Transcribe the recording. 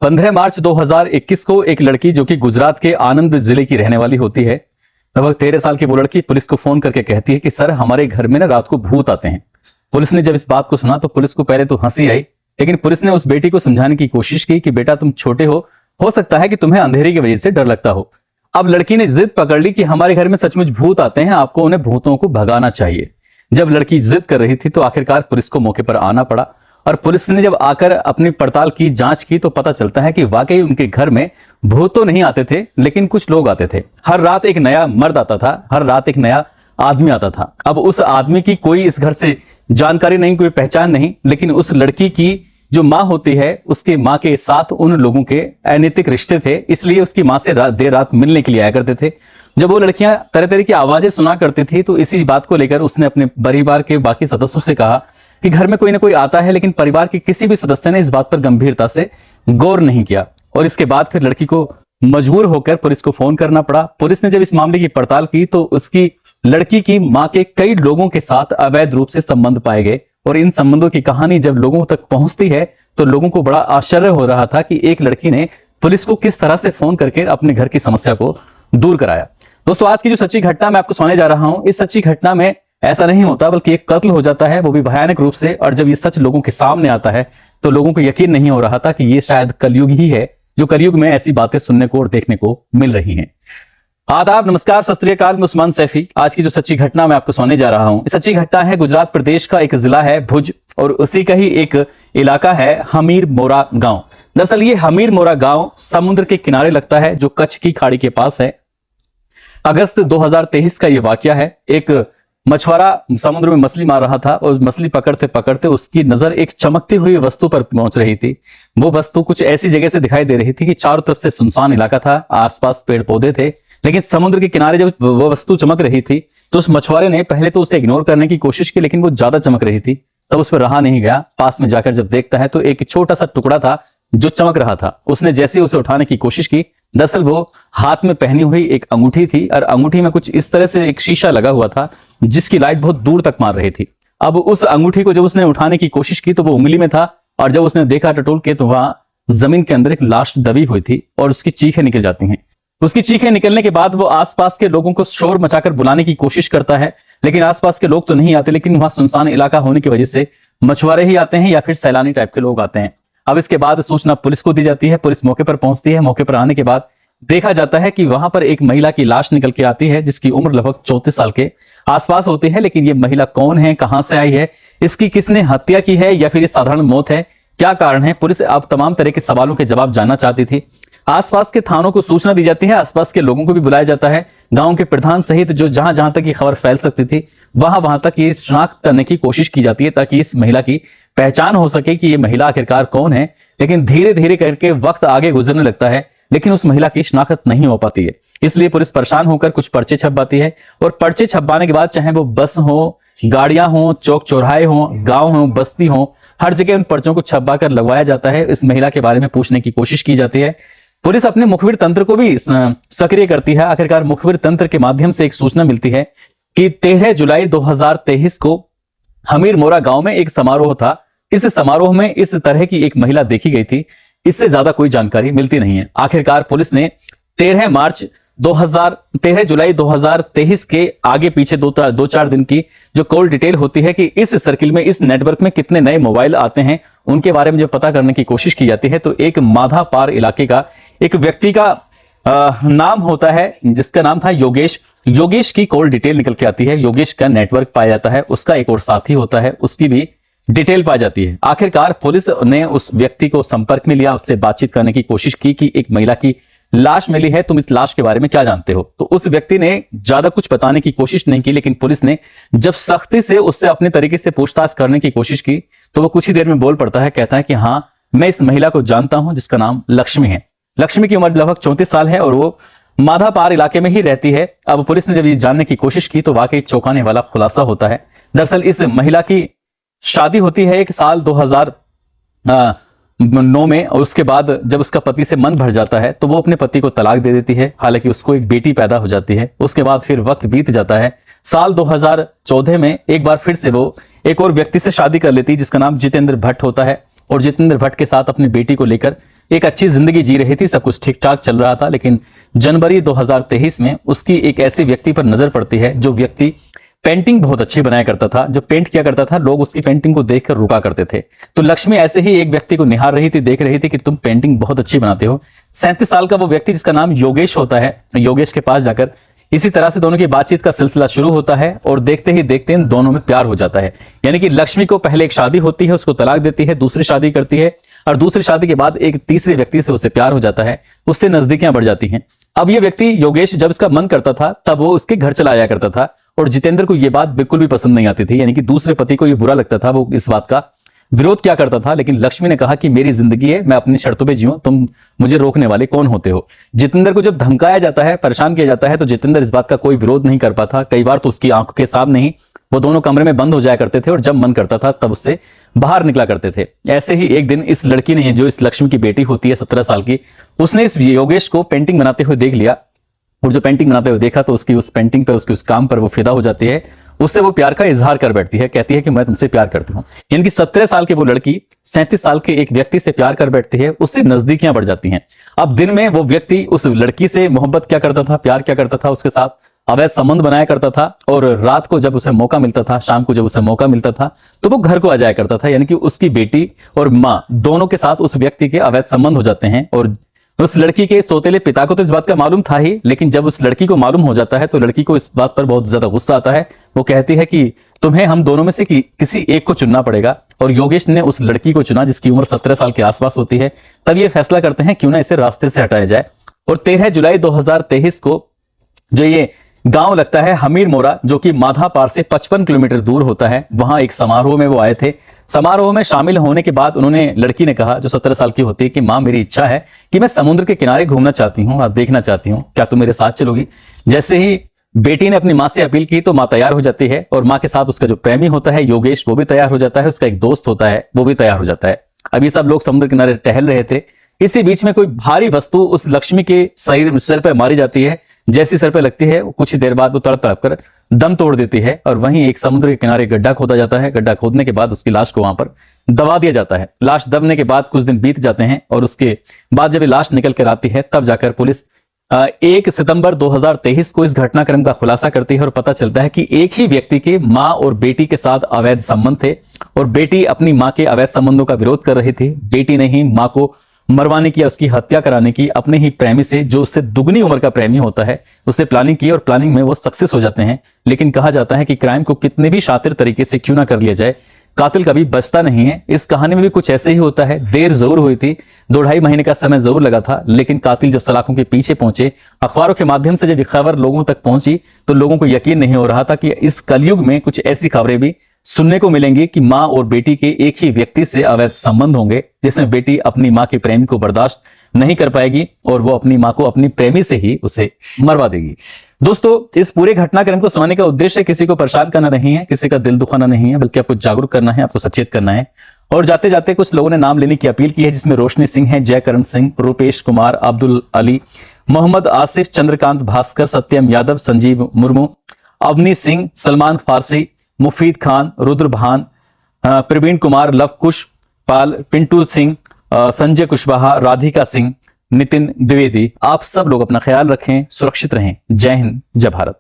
15 मार्च 2021 को एक लड़की जो कि गुजरात के आनंद जिले की रहने वाली होती है, लगभग 13 साल की वो लड़की पुलिस को फोन करके कहती है कि सर हमारे घर में ना रात को भूत आते हैं। पुलिस ने जब इस बात को सुना तो पुलिस को पहले तो हंसी आई, लेकिन पुलिस ने उस बेटी को समझाने की कोशिश की कि बेटा तुम छोटे हो सकता है कि तुम्हें अंधेरे की वजह से डर लगता हो। अब लड़की ने जिद पकड़ ली कि हमारे घर में सचमुच भूत आते हैं, आपको उन्हें भूतों को भगाना चाहिए। जब लड़की जिद कर रही थी तो आखिरकार पुलिस को मौके पर आना पड़ा और पुलिस ने जब आकर अपनी पड़ताल की, जांच की तो पता चलता है कि वाकई उनके घर में भूत तो नहीं आते थे, लेकिन कुछ लोग आते थे। हर रात एक नया मर्द आता था, हर रात एक नया आदमी आता था। अब उस आदमी की कोई इस घर से जानकारी नहीं, कोई पहचान नहीं, लेकिन उस लड़की की जो माँ होती है उसके माँ के साथ उन लोगों के अनैतिक रिश्ते थे, इसलिए उसकी माँ से देर रात मिलने के लिए आया करते थे। जब वो लड़कियां तरह तरह की आवाजें सुना करती थी तो इसी बात को लेकर उसने अपने परिवार के बाकी सदस्यों से कहा कि घर में कोई ना कोई आता है, लेकिन परिवार के किसी भी सदस्य ने इस बात पर गंभीरता से गौर नहीं किया। और इसके बाद फिर लड़की को मजबूर होकर पुलिस को फोन करना पड़ा। पुलिस ने जब इस मामले की पड़ताल की तो उसकी लड़की की माँ के कई लोगों के साथ अवैध रूप से संबंध पाए गए और इन संबंधों की कहानी जब लोगों तक पहुंचती है तो लोगों को बड़ा आश्चर्य हो रहा था कि एक लड़की ने पुलिस को किस तरह से फोन करके अपने घर की समस्या को दूर कराया। दोस्तों, आज की जो सच्ची घटना मैं आपको सुनाने जा रहा हूं, इस सच्ची घटना में ऐसा नहीं होता बल्कि एक कत्ल हो जाता है, वो भी भयानक रूप से। और जब ये सच लोगों के सामने आता है तो लोगों को यकीन नहीं हो रहा था कि ये शायद कलयुग ही है, जो कलयुग में ऐसी बातें सुनने को और देखने को मिल रही हैं। आदाब, नमस्कार, सत श्री अकाल, मैं उस्मान सैफी। आज की जो सच्ची घटना मैं आपको सुनाने जा रहा हूं, इस सच्ची घटना है गुजरात प्रदेश का एक जिला है भुज और उसी का ही एक इलाका है हमीर मोरा गांव। दरअसल ये हमीर मोरा गांव समुद्र के किनारे लगता है जो कच्छ की खाड़ी के पास है। अगस्त 2023 का ये वाकया है। एक मछुआरा समुद्र में मछली मार रहा था और मछली पकड़ते पकड़ते उसकी नजर एक चमकती हुई वस्तु पर पहुंच रही थी। वो वस्तु कुछ ऐसी जगह से दिखाई दे रही थी कि चारों तरफ से सुनसान इलाका था, आसपास पेड़ पौधे थे, लेकिन समुद्र के किनारे जब वो वस्तु चमक रही थी तो उस मछुआरे ने पहले तो उसे इग्नोर करने की कोशिश की, लेकिन वो ज्यादा चमक रही थी, तब उस पर रहा नहीं गया। पास में जाकर जब देखता है तो एक छोटा सा टुकड़ा था जो चमक रहा था। उसने जैसे उसे उठाने की कोशिश की, दरअसल वो हाथ में पहनी हुई एक अंगूठी थी और अंगूठी में कुछ इस तरह से एक शीशा लगा हुआ था जिसकी लाइट बहुत दूर तक मार रही थी। अब उस अंगूठी को जब उसने उठाने की कोशिश की तो वो उंगली में था और जब उसने देखा टटोल के तो वहां जमीन के अंदर एक लाश दबी हुई थी और उसकी चीखें निकल जाती हैं। उसकी चीखें निकलने के बाद वो आसपास के लोगों को शोर मचाकर बुलाने की कोशिश करता है, लेकिन आसपास के लोग तो नहीं आते, लेकिन वहां सुनसान इलाका होने की वजह से मछुआरे ही आते हैं या फिर सैलानी टाइप के लोग आते हैं। अब इसके बाद सूचना पुलिस को दी जाती है, पुलिस मौके पर पहुंचती है। मौके पर आने के बाद देखा जाता है कि वहां पर एक महिला की लाश निकल के आती है जिसकी उम्र लगभग 34 साल के आसपास होती है। लेकिन ये महिला कौन है, कहां से आई है, इसकी किसने हत्या की है या फिर ये साधारण मौत है, क्या कारण है, पुलिस अब तमाम तरह के सवालों के जवाब जानना चाहती थी। आसपास के थानों को सूचना दी जाती है, आसपास के लोगों को भी बुलाया जाता है, गांव के प्रधान सहित जो जहां जहां तक ये खबर फैल सकती थी वहां तक ये शनाख्त करने की कोशिश की जाती है ताकि इस महिला की पहचान हो सके कि ये महिला आखिरकार कौन है। लेकिन धीरे धीरे करके वक्त आगे गुजरने लगता है, लेकिन उस महिला की शनाख्त नहीं हो पाती है। इसलिए पुलिस परेशान होकर कुछ पर्चे छपवाती है और पर्चे छपवाने के बाद चाहे वो बस हो, गाड़ियां हो, चौक चौराहे हो, गांव हो, बस्ती हो, हर जगह उन पर्चों को छपवा कर लगवाया जाता है। इस महिला के बारे में पूछने की कोशिश की जाती है। पुलिस अपने मुखबिर तंत्र को भी सक्रिय करती है। आखिरकार मुखबिर तंत्र के माध्यम से एक सूचना मिलती है कि 13 जुलाई 2023 को हमीर मोरा गांव में एक समारोह था। इस समारोह में इस तरह की एक महिला देखी गई थी, इससे ज्यादा कोई जानकारी मिलती नहीं है। आखिरकार पुलिस ने 13 जुलाई 2023 के आगे पीछे दो चार दिन की जो कॉल डिटेल होती है कि इस सर्किल में, इस नेटवर्क में कितने नए मोबाइल आते हैं, उनके बारे में जब पता करने की कोशिश की जाती है तो एक माधा पार इलाके का एक व्यक्ति का नाम होता है जिसका नाम था योगेश। योगेश की कॉल डिटेल निकल के आती है, योगेश का नेटवर्क पाया जाता है, उसका एक और साथी होता है, उसकी भी डिटेल पाई जाती है। आखिरकार पुलिस ने उस व्यक्ति को संपर्क में लिया, उससे बातचीत करने की कोशिश की कि एक महिला की लाश मिली है, तुम इस लाश के बारे में क्या जानते हो। तो उस व्यक्ति ने ज्यादा कुछ बताने की कोशिश नहीं की, लेकिन पुलिस ने जब सख्ती से उससे अपने तरीके से पूछताछ करने की कोशिश की तो वो कुछ ही देर में बोल पड़ता है, कहता है कि हाँ मैं इस महिला को जानता हूं जिसका नाम लक्ष्मी है। लक्ष्मी की उम्र लगभग 34 साल है और वो माधा पार इलाके में ही रहती है। अब पुलिस ने जब ये जानने की कोशिश की तो वाकई चौंकाने वाला खुलासा होता है। दरअसल इस महिला की शादी होती है एक साल 2009 में और उसके बाद जब उसका पति से मन भर जाता है तो वो अपने पति को तलाक दे देती है। हालांकि उसको एक बेटी पैदा हो जाती है। उसके बाद फिर वक्त बीत जाता है। साल 2014 में एक बार फिर से वो एक और व्यक्ति से शादी कर लेती है जिसका नाम जितेंद्र भट्ट होता है और जितेंद्र भट्ट के साथ अपनी बेटी को लेकर एक अच्छी जिंदगी जी रही थी, सब कुछ ठीक ठाक चल रहा था। लेकिन जनवरी 2023 में उसकी एक ऐसे व्यक्ति पर नजर पड़ती है जो व्यक्ति पेंटिंग बहुत अच्छी बनाया करता था। जो पेंट किया करता था, लोग उसकी पेंटिंग को देखकर रुका करते थे। तो लक्ष्मी ऐसे ही एक व्यक्ति को निहार रही थी, देख रही थी कि तुम पेंटिंग बहुत अच्छी बनाते हो। 37 साल का वो व्यक्ति जिसका नाम योगेश होता है, योगेश के पास जाकर इसी तरह से दोनों की बातचीत का सिलसिला शुरू होता है और देखते ही देखते इन दोनों में प्यार हो जाता है। यानी कि लक्ष्मी को पहले एक शादी होती है, उसको तलाक देती है, दूसरी शादी करती है और दूसरी शादी के बाद एक तीसरे व्यक्ति से उसे प्यार हो जाता है, उससे नजदीकियां बढ़ जाती हैं। अब ये व्यक्ति योगेश जब इसका मन करता था तब वो उसके घर चला आया करता था और जितेंद्र को यह बात बिल्कुल भी पसंद नहीं आती थी। यानी कि दूसरे पति को यह बुरा लगता था, वो इस बात का विरोध क्या करता था। लेकिन लक्ष्मी ने कहा कि मेरी जिंदगी है, मैं अपनी शर्तों पे जीऊं, तुम मुझे रोकने वाले कौन होते हो। जितेंद्र को जब धमकाया जाता है, परेशान किया जाता है, तो जितेंद्र इस बात का कोई विरोध नहीं कर पाता। कई बार तो उसकी आंखों के सामने ही वो दोनों कमरे में बंद हो जाया करते थे और जब मन करता था तब उससे बाहर निकला करते थे। ऐसे ही एक दिन इस लड़की ने, जो इस लक्ष्मी की बेटी होती है 17 साल की, उसने इस योगेश को पेंटिंग बनाते हुए देख लिया और जो पेंटिंग बनाते हुए देखा तो उसकी उस पेंटिंग पे, उसके उस काम पर वो फिदा हो जाती है। उससे वो प्यार का इजहार कर बैठती है, कहती है कि मैं तुमसे प्यार करती हूं। यानी कि 17 साल की वो लड़की 37 साल के एक व्यक्ति से प्यार कर बैठती है, उससे नजदीकियां बढ़ जाती हैं। अब दिन में वो व्यक्ति उस लड़की से मोहब्बत क्या करता था, प्यार क्या करता था, उसके साथ अवैध संबंध बनाया करता था और रात को जब उसे मौका मिलता था, शाम को जब उसे मौका मिलता था तो वो घर को आ जाया करता था। यानी कि उसकी बेटी और मां दोनों के साथ उस व्यक्ति के अवैध संबंध हो जाते हैं। और उस लड़की के सौतेले पिता को तो इस बात का मालूम था ही, लेकिन जब उस लड़की को मालूम हो जाता है तो लड़की को इस बात पर बहुत ज्यादा गुस्सा आता है। वो कहती है कि तुम्हें हम दोनों में से किसी एक को चुनना पड़ेगा। और योगेश ने उस लड़की को चुना जिसकी उम्र 17 साल के आसपास होती है। तब ये फैसला करते हैं क्यों ना इसे रास्ते से हटाया जाए। और 13 जुलाई 2023 को जो ये गांव लगता है हमीर मोरा, जो कि माधापार से 55 किलोमीटर दूर होता है, वहां एक समारोह में वो आए थे। समारोह में शामिल होने के बाद उन्होंने, लड़की ने कहा जो 17 साल की होती है, कि मां मेरी इच्छा है कि मैं समुद्र के किनारे घूमना चाहती हूं और देखना चाहती हूं, क्या तुम मेरे साथ चलोगी। जैसे ही बेटी ने अपनी मां से अपील की तो मां तैयार हो जाती है और मां के साथ उसका जो प्रेमी होता है योगेश, वो भी तैयार हो जाता है, उसका एक दोस्त होता है वो भी तैयार हो जाता है। अब ये सब लोग समुद्र किनारे टहल रहे थे। इसी बीच में कोई भारी वस्तु उस लक्ष्मी के सिर पर मारी जाती है। जैसी सर पे लगती है कुछ ही देर बाद वो तड़प तड़प कर दम तोड़ देती है और वहीं एक समुद्र के किनारे गड्ढा खोदा जाता है। गड्ढा खोदने के बाद उसकी लाश को वहां पर दबा दिया जाता है। लाश दबने के बाद कुछ दिन बीत जाते हैं और उसके बाद जब ये लाश निकल कर आती है तब जाकर पुलिस 1 सितंबर 2023 को इस घटनाक्रम का खुलासा करती है और पता चलता है कि एक ही व्यक्ति के मां और बेटी के साथ अवैध संबंध थे और बेटी अपनी मां के अवैध संबंधों का विरोध कर रही थी। बेटी ने ही मां को मरवाने की या उसकी हत्या कराने की अपने ही प्रेमी से, जो उससे दुगनी उम्र का प्रेमी होता है, उससे प्लानिंग की और प्लानिंग में वो सक्सेस हो जाते हैं। लेकिन कहा जाता है कि क्राइम को कितने भी शातिर तरीके से क्यों ना कर लिया जाए, कातिल कभी बचता नहीं है। इस कहानी में भी कुछ ऐसे ही होता है। देर जरूर हुई थी, 2-2.5 महीने का समय जरूर लगा था, लेकिन कातिल जब सलाखों के पीछे पहुंचे, अखबारों के माध्यम से जब खबर लोगों तक पहुंची तो लोगों को यकीन नहीं हो रहा था कि इस कलयुग में कुछ ऐसी खबरें भी सुनने को मिलेंगी कि मां और बेटी के एक ही व्यक्ति से अवैध संबंध होंगे, जिसमें बेटी अपनी मां के प्रेमी को बर्दाश्त नहीं कर पाएगी और वो अपनी मां को अपनी प्रेमी से ही उसे मरवा देगी। दोस्तों, इस पूरे घटनाक्रम को सुनाने का उद्देश्य किसी को परेशान करना नहीं है, किसी का दिल दुखाना नहीं है, बल्कि आपको जागरूक करना है, आपको सचेत करना है। और जाते जाते कुछ लोगों ने नाम लेने की अपील की है, जिसमें रोशनी सिंह है, जयकरण सिंह, रूपेश कुमार, अब्दुल अली, मोहम्मद आसिफ, चंद्रकांत भास्कर, सत्यम यादव, संजीव मुर्मू, अवनी सिंह, सलमान फारसी, मुफीद खान, रुद्र भान, प्रवीण कुमार, लव कुश पाल, पिंटू सिंह, संजय कुशवाहा, राधिका सिंह, नितिन द्विवेदी। आप सब लोग अपना ख्याल रखें, सुरक्षित रहें। जय हिंद, जय भारत।